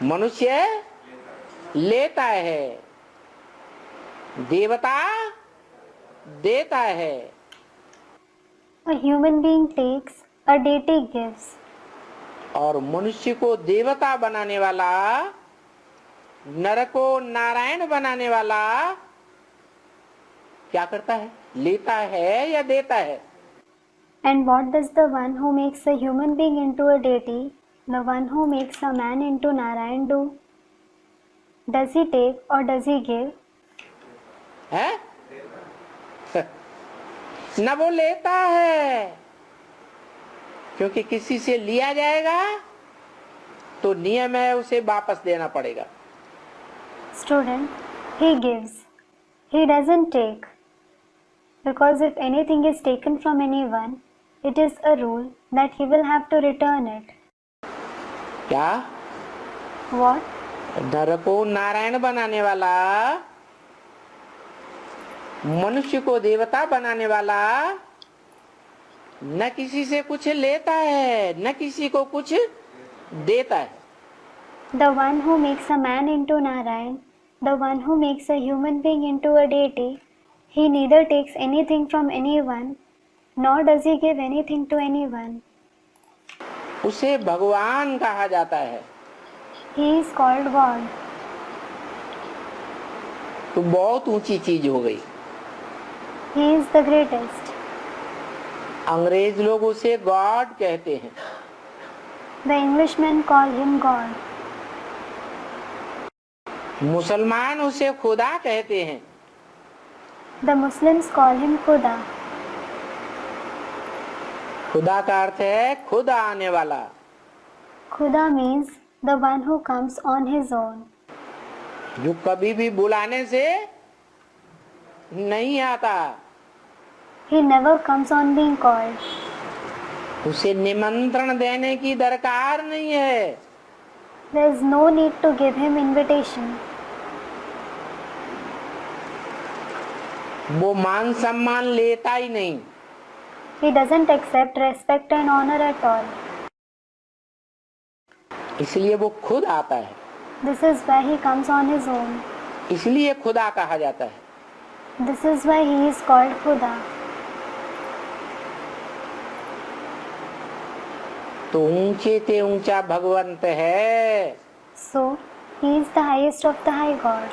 मनुष्य लेता है, देवता देता है। A human being takes, a deity gives. और मनुष्य को देवता बनाने वाला, नर को नारायण बनाने वाला क्या करता है? लेता है या देता है? And what does the one who makes a human being into a deity, the one who makes a man into Narayan do? Does he take or does he give? है? न वो लेता है, क्योंकि किसी से लिया जाएगा तो नियम है उसे वापस देना पड़ेगा। Student, he gives. He doesn't take. Because if anything is taken from anyone, it is a rule that he will have to return it. क्या? What? नर को नारायण बनाने वाला, मनुष्य को देवता बनाने वाला न किसी से कुछ लेता है, न किसी को कुछ देता है। The one who makes a man into Narayan, the one who makes a human being into a deity, he neither takes anything from anyone, nor does he give anything to anyone. उसे भगवान कहा जाता है। He is called God. तो बहुत ऊंची चीज हो गई। He is the greatest. अंग्रेज लोग उसे गॉड कहते हैं। The Englishmen call him God. मुसलमान उसे खुदा कहते हैं। The Muslims call him Khuda. खुदा का अर्थ है खुद आने वाला। Khuda means the one who comes on his own. जो कभी भी बुलाने से नहीं आता, He never comes on being called. उसे निमंत्रण देने की दरकार नहीं है। There is no need to give him invitation. वो मान सम्मान लेता ही नहीं। He doesn't accept respect and honor at all. इसलिए वो खुद आता है। This is why he comes on his own. इसलिए खुदा कहा जाता है। This is why he is called Khuda. तो ऊंचे ते ऊंचा भगवंत है। So, he is the highest of the high God.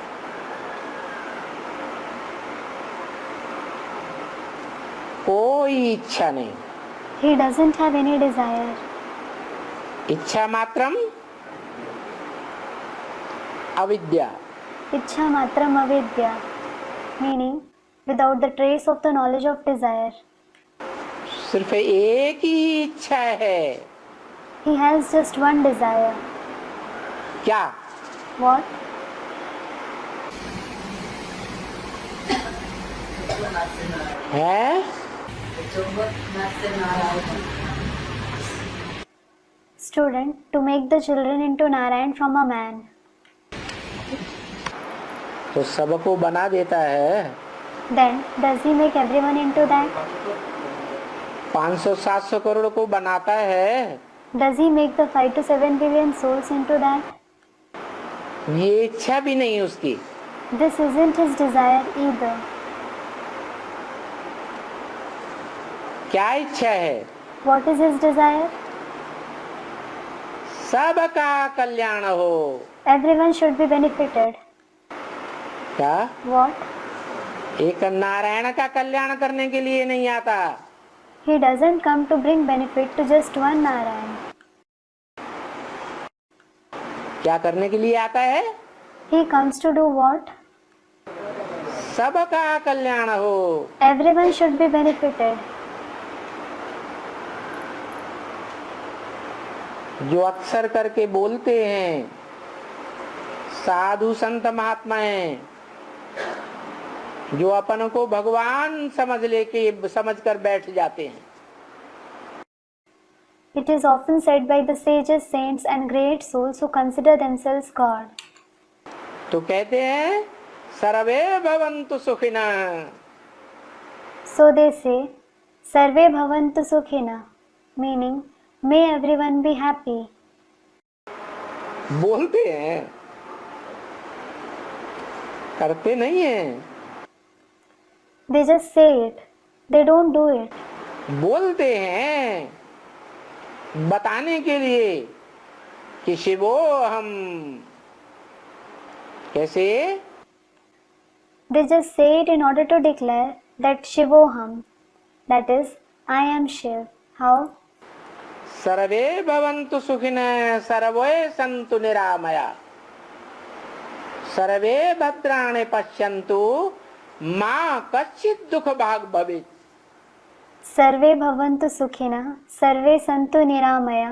कोई इच्छा नहीं। He doesn't have any desire. इच्छा मात्रम अविद्या। Ichha matram avidya, meaning without the trace of the knowledge of desire. सिर्फ एक ही इच्छा है। He has just one desire. क्या? What? है? Student, to make the children into Narayan from a man. तो सबको बना देता है। Then, does he make everyone into that? 500-700 crore को बनाता है। Does he make the 5 to 7 billion souls into that? ये इच्छा भी नहीं उसकी। This isn't his desire either. क्या इच्छा है? What is his desire? सबका कल्याण हो। Everyone should be benefited. क्या? What? एक नारायण का कल्याण करने के लिए नहीं आता। He doesn't come to bring benefit to just one Narayan. क्या करने के लिए आता है? He comes to do what? सबका कल्याण हो। Everyone should be benefited. जो अक्सर करके बोलते हैं साधु संत महात्माएं, जो अपन को भगवान समझ कर बैठ जाते हैं। It is often said by the sages, saints and great souls who consider themselves God. तो कहते हैं सर्वे भवन्तु सुखिनः। So they say, Sarve bhavantu sukhina, meaning, may everyone be happy. बोलते हैं, करते नहीं हैं। They just say it. They don't do it. बोलते हैं बताने के लिए कि शिवो हम, कैसे? They just say it in order to declare that Shivoham, that is, I am Shiv. How? सर्वे भवन्तु सुखिनः सर्वे सन्तु निरामया सर्वे भद्राणि पश्यन्तु मा कश्चित् दुःख भाग् भवेत्। सर्वे भवन्तु सुखिनः सर्वे सन्तु निरामया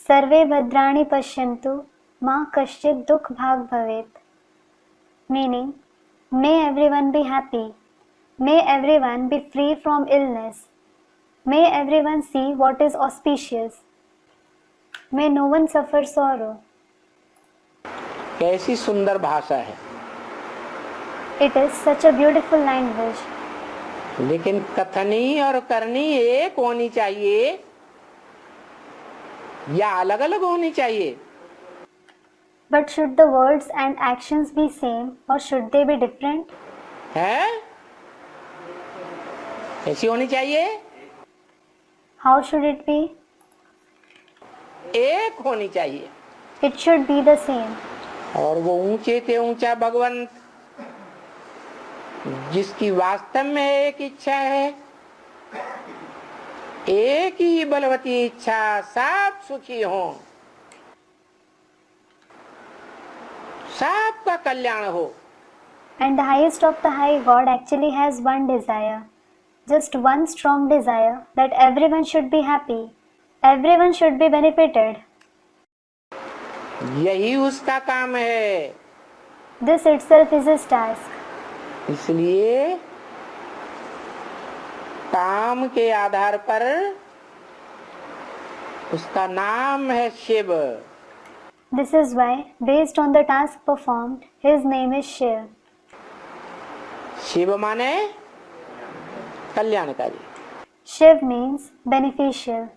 सर्वे भद्राणि पश्यन्तु मा कश्चित् दुःख भाग् भवेत्. Meaning, may everyone be happy, may everyone be free from illness, may everyone see what is auspicious, may no one suffer sorrow. कैसी सुंदर भाषा है। It is such a beautiful language. लेकिन कथनी और करनी एक होनी चाहिए या अलग अलग होनी चाहिए? But should the words and actions be same or should they be different? है? ऐसी होनी चाहिए? How should it be? एक होनी चाहिए। It should be the same. और वो ऊंचे से ऊंचा भगवंत जिसकी वास्तव में एक इच्छा है, एक ही बलवती इच्छा, सब सुखी हों, सबका कल्याण हो। And the highest of the high God actually has one desire, just one strong desire, that everyone should be happy, everyone should be benefited. यही उसका काम है। This itself is his task. इसलिए काम के आधार पर उसका नाम है Shiv. This is why, based on the task performed, his name is Shiv. Shiv माने कल्याणकारी। Shiv means beneficial.